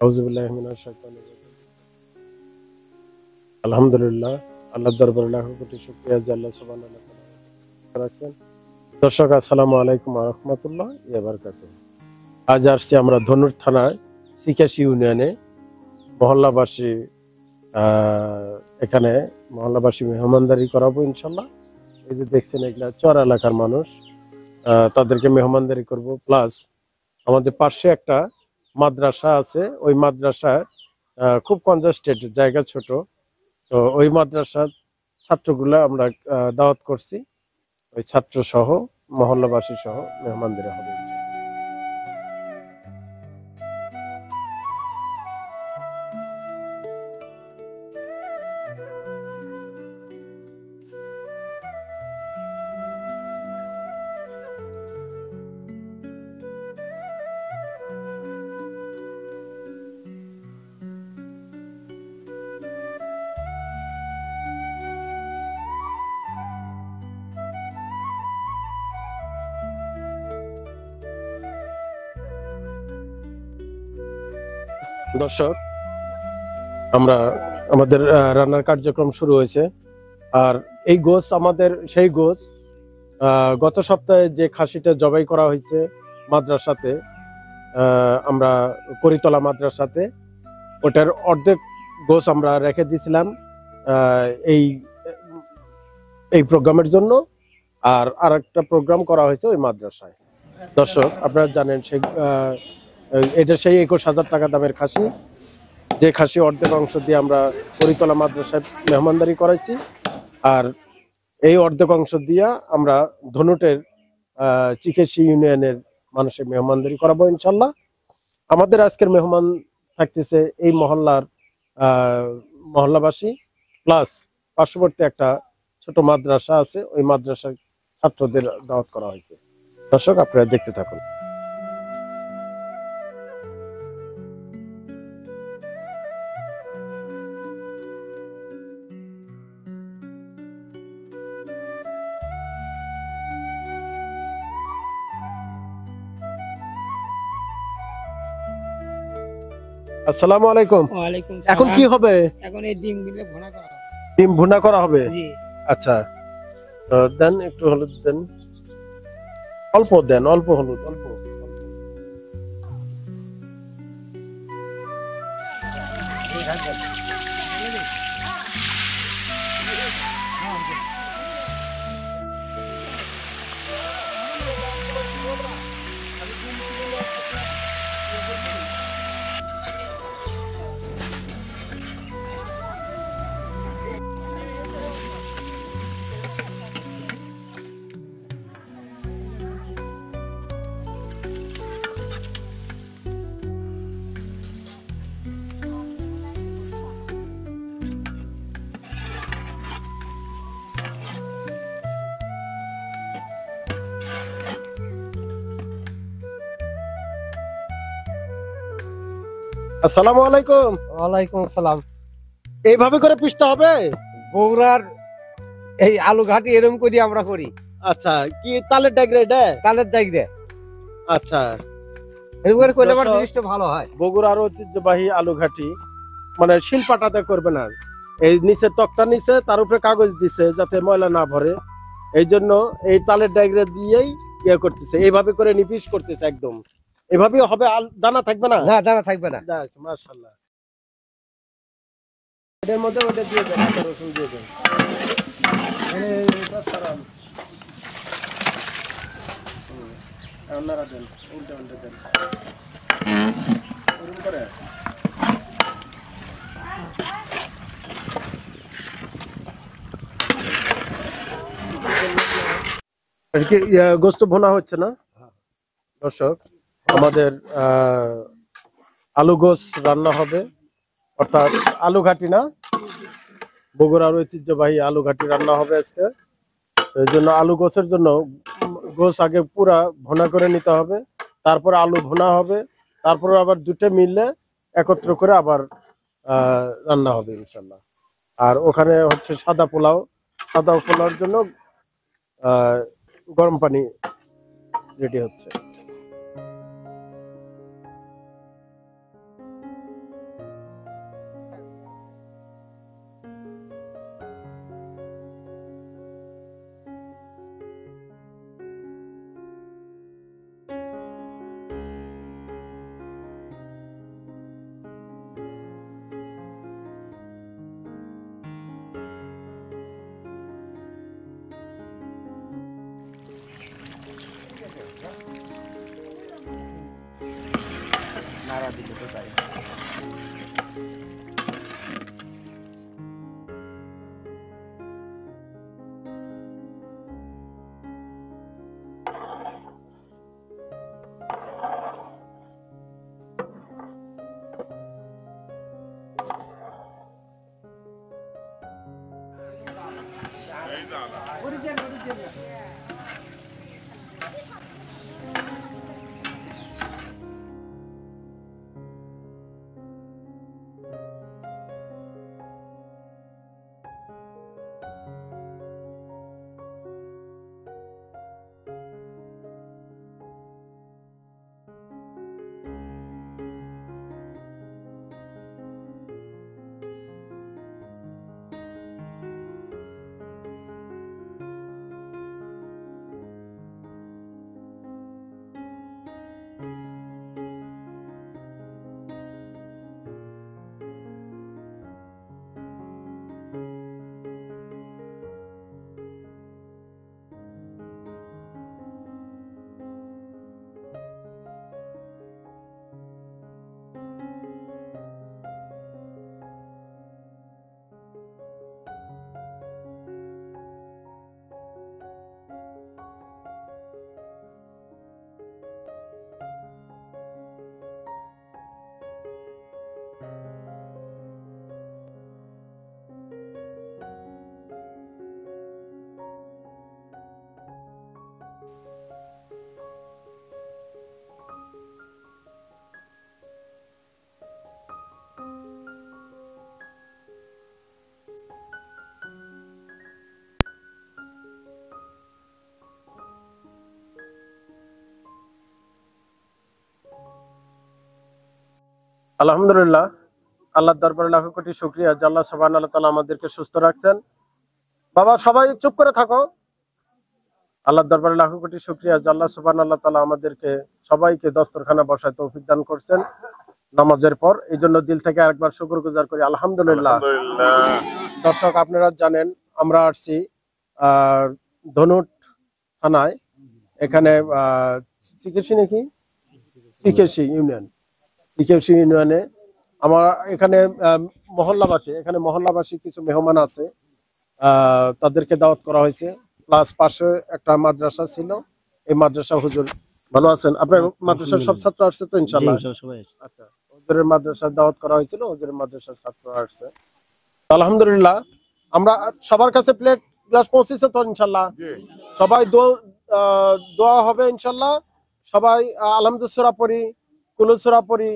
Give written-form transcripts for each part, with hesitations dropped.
আউযুবিল্লাহি মিনাশ শাইতানির রাজিম। আলহামদুলিল্লাহ, আল্লাহর দরবারে লাখো কোটি শুকরিয়া যে আল্লাহ সুবহানাহু ওয়া তাআলা রাখছেন। দর্শক, আসসালামু আলাইকুম ওয়া রাহমাতুল্লাহি ওয়া বারাকাতুহু। আজ আসছি আমরা ধনুর থানার সিকাশি ইউনিয়নে মহল্লাবাসী এখানে মহল্লাবাসী মেহমানদারি করাবো ইনশাল্লাহ। এই যে দেখছেন, এগুলা চর এলাকার মানুষ, তাদেরকে মেহমানদারি করব। প্লাস আমাদের পাশে একটা মাদ্রাসা আছে, ওই মাদ্রাসায় খুব কনজাস্টেড জায়গা, ছোট। তো ওই মাদ্রাসার ছাত্রগুলা আমরা দাওয়াত করছি, ওই ছাত্র সহ মহল্লাবাসী সহ মেহমানদারি হবে। দর্শক, আমরা আমাদের রান্নার কার্যক্রম শুরু হয়েছে। আর এই গোশ আমাদের সেই গোশ, গত সপ্তাহে যে খাসিটা জবাই করা হয়েছে মাদ্রাসাতে, আমরা করিতলা মাদ্রাসাতে, ওটার অর্ধেক গোশ আমরা রেখে দিয়েছিলাম এই এই প্রোগ্রামের জন্য। আর আরেকটা প্রোগ্রাম করা হয়েছে ওই মাদ্রাসায়। দর্শক, আপনারা জানেন সেই এটা সেই 21,000 টাকা দামের খাসি, যে খাসি অর্ধেক অংশ দিয়ে আমরা করিতলা মাদ্রাসায় মেহমানদারি করাইছি। আর এই অর্ধেক অংশ দিয়া আমরা ধনুটের চিকেশি ইউনিয়নের মানুষের মেহমানদারি করাবো ইনশাল্লাহ। আমাদের আজকের মেহমান থাকতেছে এই মহল্লাবাসী, প্লাস পার্শ্ববর্তী একটা ছোট মাদ্রাসা আছে, ওই মাদ্রাসার ছাত্রদের দাওয়াত করা হয়েছে। দর্শক, আপনারা দেখতে থাকুন। আসসালামু আলাইকুম। ওয়ালাইকুম এখন সালাম। কি হবে? এখন এই ডিমগুলো ভুনা করা হবে। ডিম ভুনা করা হবে? জি। আচ্ছা, দেন একটু হলুদ দেন, অল্প দেন, অল্প হলুদ, অল্প। আসসালামু আলাইকুম। ওয়ালাইকুম সালাম। এইভাবে করে পিষতে হবে? বগুড়ার এই আলু ঘাটি এরকম করে আমরা করি। আচ্ছা, কি তালের ডাগরে এটা? তালের দাগরে আচ্ছা, এরকম করে করলে আমার দর্শক, জিনিসটা ভালো হয়। বগুড়ার ঐতিহ্যবাহী আলু ঘাটি, মানে শিলপাটাতে করবে না। এই নিচে তক্তা নিচে, তার উপরে কাগজ দিছে যাতে ময়লা না ভরে। এই জন্য এই তালের ডাগরে দিয়েই ইয়ে করতেছে, এইভাবে করে নিপিস করতেছে একদম। এভাবেই হবে, দানা থাকবে না? না, দানা থাকবে না। মাশাআল্লাহ। এটার মধ্যে ওটা দিয়ে দেন, আদা রসুন দিয়ে দেন। এটা সারান। নাড়া দেন, উল্টে উল্টে দেন। এরকম করে গোস্ত ভোনা হচ্ছে না? দর্শক, আমাদের আলু গোস রান্না হবে, অর্থাৎ আলু ঘাটি না, বগুড়ার ঐতিহ্যবাহী আলু ঘাটি রান্না হবে আজকে। এই জন্য আলু গোসের জন্য গোস আগে পুরা ভোনা করে নিতে হবে, তারপরে আলু ভোনা হবে, তারপরে আবার দুটো মিললে একত্র করে আবার রান্না হবে ইনশাল্লাহ। আর ওখানে হচ্ছে সাদা পোলাওর জন্য গরম পানি রেডি হচ্ছে। নাড়া দিলে তো তাই। আলহামদুলিল্লাহ, আল্লাহর দরবারে লাখো কোটি শুকরিয়া যে আল্লাহ সুবহানাহু ওয়া তাআলা আমাদেরকে সুস্থ রাখছেন। বাবা সবাই চুপ করে থাকো। আল্লাহর দরবারে লাখো কোটি শুকরিয়া যে আল্লাহ সুবহানাহু ওয়া তাআলা আমাদেরকে সবাইকে দস্তরখানা বসায় তৌফিক দান করছেন নামাজের পর। এই জন্য দিল থেকে আরেকবার শুকরগুজার করি আলহামদুলিল্লাহ। দর্শক আপনারা জানেন আমরা আসছি ধনুট থানায়, এখানে চিকিৎসি নাকি চিকিৎসি ইউনিয়নে আমার এখানে মহল্লাবাসী কিছু মেহমান আছে, তাদেরকে দাওয়াত করা হয়েছে। প্লাস পাশে একটা মাদ্রাসা ছিল, এই মাদ্রাসা হুজুর ভালো আছেন? আপনার মাদ্রাসার সব ছাত্র আসছে তো ইনশাআল্লাহ? আচ্ছা, হুজুরের মাদ্রাসার দাওয়াত করা হয়েছিল, হুজুরের মাদ্রাসার ছাত্র আসছে। আলহামদুলিল্লাহ, আমরা সবার কাছে প্লেট গ্লাস পৌঁছেছে তো ইনশাআল্লাহ? সবাই দোয়া হবে ইনশাআল্লাহ। সবাই আলহামদুলিল্লাহ সূরা পড়ি, কুল সূরা পড়ি,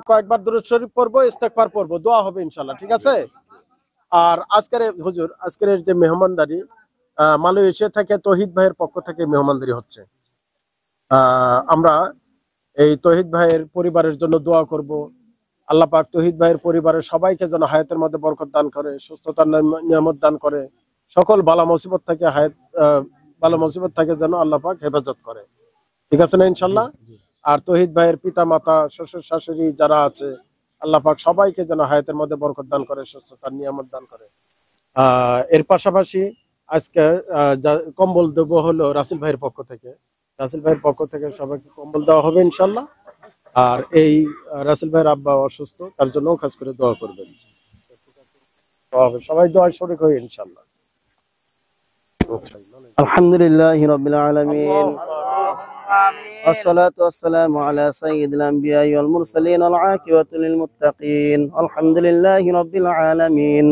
কয়েকবার দুরূদ শরীফ পড়বো, ইস্তেগফার পড়বো, দোয়া হবে ইনশাআল্লাহ, ঠিক আছে? আর আজকের যে মেহমানদারি মালয়েশিয়া থেকে তৌহিদ ভাইয়ের পক্ষ থেকে মেহমানদারি হচ্ছে। আমরা এই তৌহিদ ভাইয়ের পরিবারের জন্য দোয়া করব। আল্লাহ পাক তৌহিদ ভাইয়ের পরিবারের সবাইকে যেন হায়াতের মধ্যে বরকত দান করে, সুস্থতার নিয়ামত দান করে, সকল বালা মুসিবত থেকে যেন আল্লাহ পাক হেফাজত করে, ঠিক আছে না ইনশাআল্লাহ? আর তৌহিদ ভাইয়ের পিতা মাতা শ্বশুর শাশুড়ি যারা আছে আল্লাহ পাক সবাইকে যেন হায়াতের মধ্যে বরকত দান করে, সুস্থতার নিয়ামত দান করে। এর পাশাপাশি আজকে কম্বল দেবো হলো রাসেল ভাইয়ের পক্ষ থেকে। রাসেল ভাইয়ের পক্ষ থেকে সবাইকে কম্বল দেওয়া হবে ইনশাআল্লাহ। আর এই রাসেল ভাইয়ের আব্বা অসুস্থ, তার জন্য খাস করে দোয়া করবেন। সবাই দোয়া শরীক হয়ে ইনশাআল্লাহ। আলহামদুলিল্লাহি রাব্বিল আলামিন, والصلاة والسلام على سيد الأنبياء والمرسلين والعاقبة للمتقين. الحمد لله رب العالمين.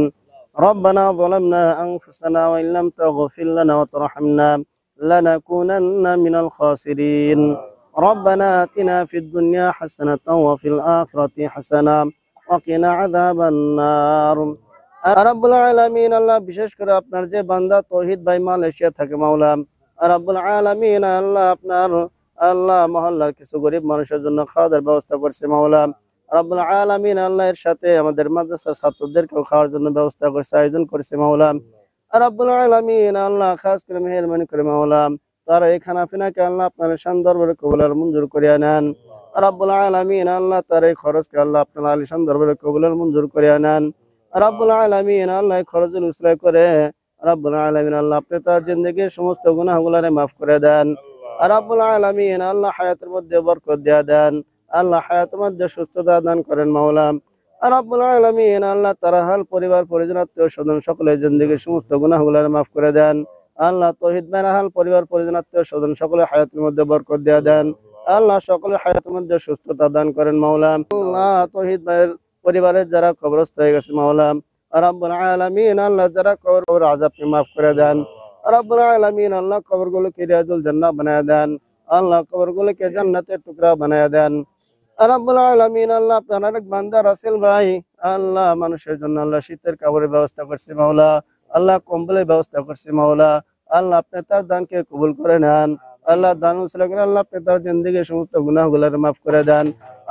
ربنا ظلمنا أنفسنا وإن لم تغفر لنا وترحمنا لنكونن من الخاسرين. ربنا آتنا في الدنيا حسنة وفي الآخرة حسنة وقنا عذاب النار. রব্বুল আলামিন, আল্লাহ বিশেষ করে আপনার যে বান্দা তৌহিদ ভাই মালয়েশিয়া থাকে মাওলা রব্বুল আলামিন, আল্লাহ মহল্লার কিছু গরিব মানুষের জন্য খাওয়া দাওয়ার ব্যবস্থা করছে মাওলা রব্বুল আলামিন। আল্লাহ এর সাথে আমাদের মাদ্রাসার ছাত্রদেরকেও খাওয়ার জন্য ব্যবস্থা করছে, আয়োজন করছে মাওলা রব্বুল আলামিন। আল্লাহ খাস করে মেহেরবানি করে মাওলা তারা এই খানা পিনাকে আল্লাহ আপনার শান দরবারে কবুল মঞ্জুর করিয়া নেন রব্বুল আলামিন। আল্লাহ তার এই খরচকে আল্লাহ আপনার আলিশান দরবারে কবুল মঞ্জুর করিয়া নেন রব্বুল আলামিন। আল্লাহ খরচের উসরা করে রব্বুল আলামিন, আল্লাহ আপনি তার জিন্দেগীর সমস্ত গুনাহগুলোরে মাফ করে দেন রব্বুল আলামিন। আল্লাহ হায়াতের মধ্যে বরকত দিয়া দেন আল্লাহ হায়াতের মধ্যে সুস্থতা দান করেন মাওলা। রাব্বুল আলামিন আল্লাহ তারা হাল পরিবার পরিজন আত্মীয় স্বজন সকলের জিন্দেগির সমস্ত গুনাহগুলো মাফ করে দেন। আল্লাহ তৌহিদ ভাইয়ের হাল পরিবার পরিজন আত্মীয় স্বজন সকলের হায়াতের মধ্যে বরকত দিয়ে দেন। আল্লাহ সকলের হায়াতের মধ্যে সুস্থতা দান করেন মাওলা। আল্লাহ তৌহিদ ভাইয়ের পরিবারের যারা কবরস্থ হয়ে গেছে মাওলা, রাব্বুল আলামিন আল্লাহ যারা কবর আযাবকে মাফ করে দেন। রাব্বুল আলামিন আল্লাহ কবরগুলোকে রিয়াজুল জান্নাহ বানায় দেন। আল্লাহ কবরগুলোকে জান্নাতের টুকরা বানায় দেন। রাব্বুল আলামিন আল্লাহ আপনার আরেক বান্দা রাসেল ভাই আল্লাহ মানুষের জন্য আল্লাহ শীতের কাপড়ের ব্যবস্থা করছে মাওলা, আল্লাহ কম্বলের ব্যবস্থা করছে মাওলা। আল্লাহ আপনি তার দানকে কবুল করে নেন। আল্লাহ দান উসিলা করে আল্লাহ আপনি তার জিন্দেগির সমস্ত গুনাহগুলো মাফ করে দেন।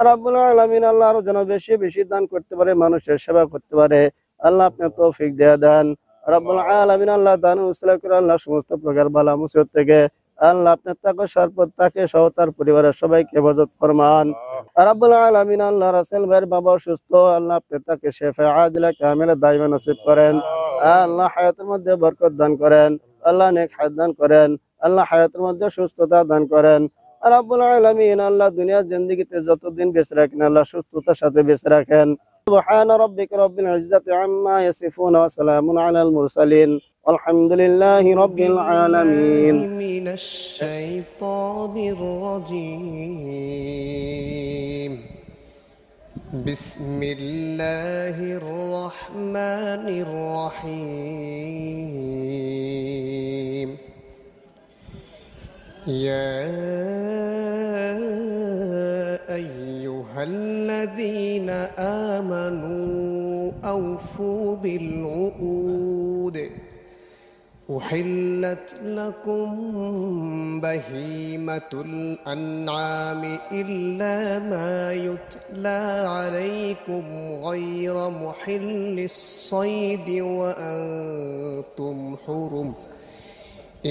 রাব্বুল আলামিন আল্লাহ আরো যেন বেশি বেশি দান করতে পারে, মানুষের সেবা করতে পারে, আল্লাহ আপনি তৌফিক দিয়ে দেন। রাব্বুল আলামিন আল্লাহ দান উসিলা করে আল্লাহ সমস্ত প্রকার বালা মুসিবত থেকে আল্লাহ আপনি তাকে সারপত তাকে সহ তার পরিবারের সবাইকে হেফাজত ফরমান। রাব্বুল আলামিন আল্লাহ রাসেল ভাইয়ের বাবা অসুস্থ, আল্লাহ আপনি তাকে শিফা আদিলা কামিলা দাইমা নসিব করেন। আল্লাহ হায়াতের মধ্যে বরকত দান করেন, আল্লাহ নেক হায়াত দান করেন, আল্লাহ হায়াতের মধ্যে সুস্থতা দান করেন। রাব্বুল আলামিন আল্লাহ দুনিয়ার জিন্দেগিতে যতদিন বেঁচে রাখেন আল্লাহ সুস্থতার সাথে বেঁচে রাখেন। সুবহান রাব্বিকা রাব্বিল ইজ্জাতি আম্মা ইয়াসিফুন ওয়া সালামুন আলাল মুরসালিন আলহামদুলিল্লাহি রাব্বিল আলামিন। মিনাশ শাইতানির রাজীম। বিসমিল্লাহির রহমানির রহিম। ইয়া আইয়ুহাল্লাযীনা আমানু আওফু বিল উকুদ। أحلت لكم بهيمة الأنعام إلا ما يتلى عليكم غير محل الصيد وأنتم حرم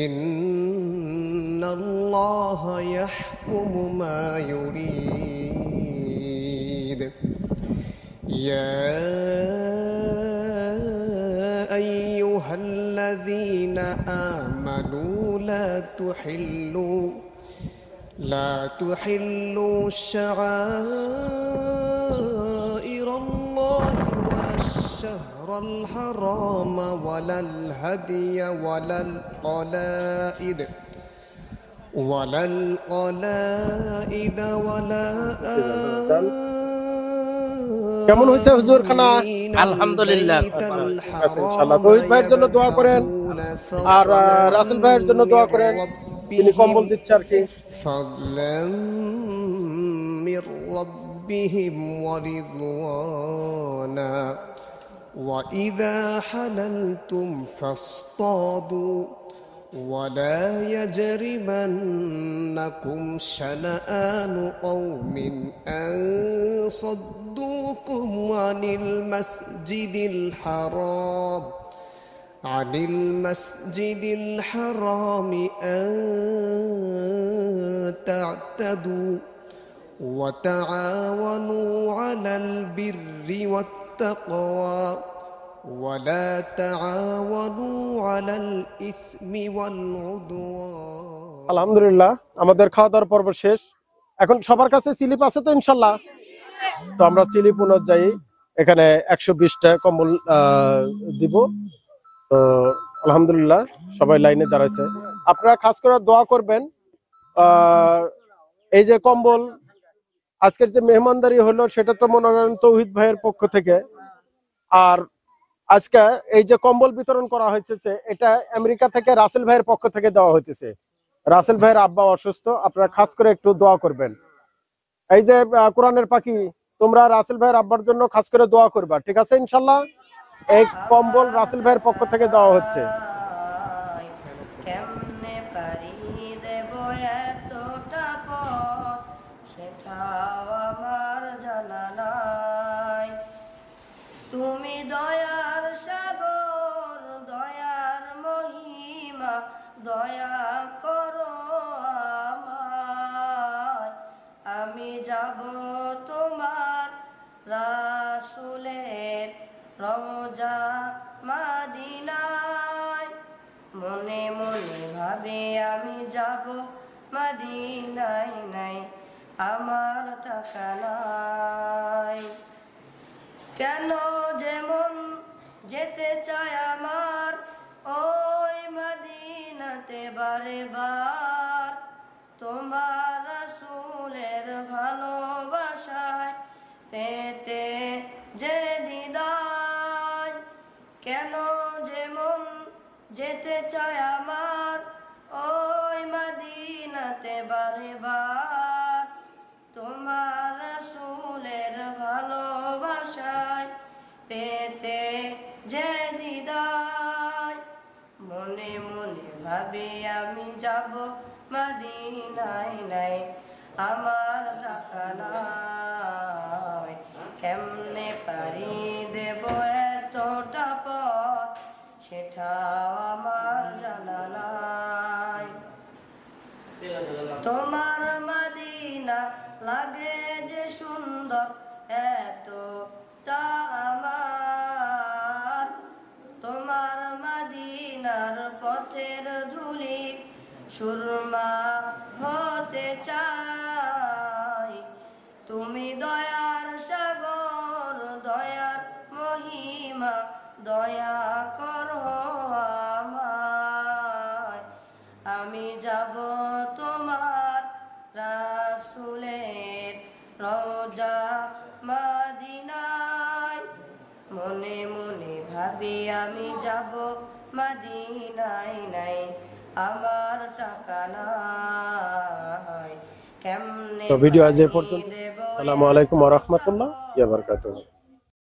إن الله يحكم ما يريد. يا أيها الذين آمنوا لا تحلوا شعائر الله ولا الشهر الحرام ولا الهدي ولا القلائد ولا কেমন হয়েছে হুজুর খানা? আলহামদুলিল্লাহ। ইনশাআল্লাহ তৌহিদ ভাইয়ের জন্য দোয়া করেন আর রাসেল ভাইয়ের জন্য দোয়া করেন, তিনি কম্বল দিচ্ছে আর কি। فضلا من ربهم ورضوانا وإذا حللتم فاصطادوا ولا يجرمنكم شنآن قوم أن صدوكم عن المسجد الحرام أن تعتدوا وتعاونوا على البر والتقوى ولا تعاونوا على الإثم والعدوان. আলহামদুলিল্লাহ আমাদের খাওয়া দাওয়ার পর্ব শেষ। এখন সবার কাছে স্লিপ আছে তো ইনশাল্লাহ? তো আমরা স্লিপ অনুযায়ী এখানে 120টা কম্বল দিব। তো আলহামদুলিল্লাহ সবাই লাইনে দাঁড়াইছে। আপনারা খাস করে দোয়া করবেন। এই যে কম্বল আজকের যে মেহমানদারি হলো সেটা তো মনে করেন তৌহিদ ভাইয়ের পক্ষ থেকে, আর আজকে এই যে কম্বল বিতরণ করা হয়েছে এটা আমেরিকা থেকে রাসেল ভাইয়ের পক্ষ থেকে দেওয়া হইতেছে। রাসেল ভাইয়ের আব্বা অসুস্থ, আপনারা খাস করে একটু দোয়া করবেন। এই যে কোরআনের পাখি, তোমরা রাসেল ভাইয়ের আব্বার জন্য খাস করে দোয়া করবা, ঠিক আছে ইনশাল্লাহ? এই কম্বল রাসেল ভাইয়ের পক্ষ থেকে দেওয়া হচ্ছে। কেমনে পারি দেব এতটা পথ, সেটাও আমার জানা নাই। তুমি দয়ার সাগর, দয়ার মহিমা, দয়া করো আমায়। আমি যাব তোমার রাসূলের রওজা মদিনায়। মনে মনে ভাবে আমি যাব মদিনায়, নাই আমার টাকা নাই। কেন যেমন যেতে চায় আমার ওই মদিনাতে বারে বার, তোমার রাসূলের ভালোবাসায় পেতে যে দিদার। কেন যেমন যেতে চায় আমার ওই মদিনাতে বারে বার, তোমার রাসূলের ভালোবাসায় পেতে যে দিদার। মনে মনে ভাবি আমি যাব মদিনায়, নাই আমার টাকা নাই। কেমনে পারি দেব এতটা পথ, সেটাও আমার জানা নাই। তোমার মদিনা লাগে যে সুন্দর এতটা আমার, তোমার মদিনার পথের ধুলি সুরমা হতে চাই। তুমি দয়ার সাগর, দয়ার মহিমা, দয়া করো আমায়। আমি যাব তোমার রাসূলের রওজা মদিনায়। মনে মনে ভাবি আমি যাব মদিনায়, নাই আমার টাকা নাই। কেমনে তো ভিডিও আজ এ পর্যন্ত। দেব আসসালামু আলাইকুম ওয়া রাহমাতুল্লাহি ওয়া বারাকাতুহু।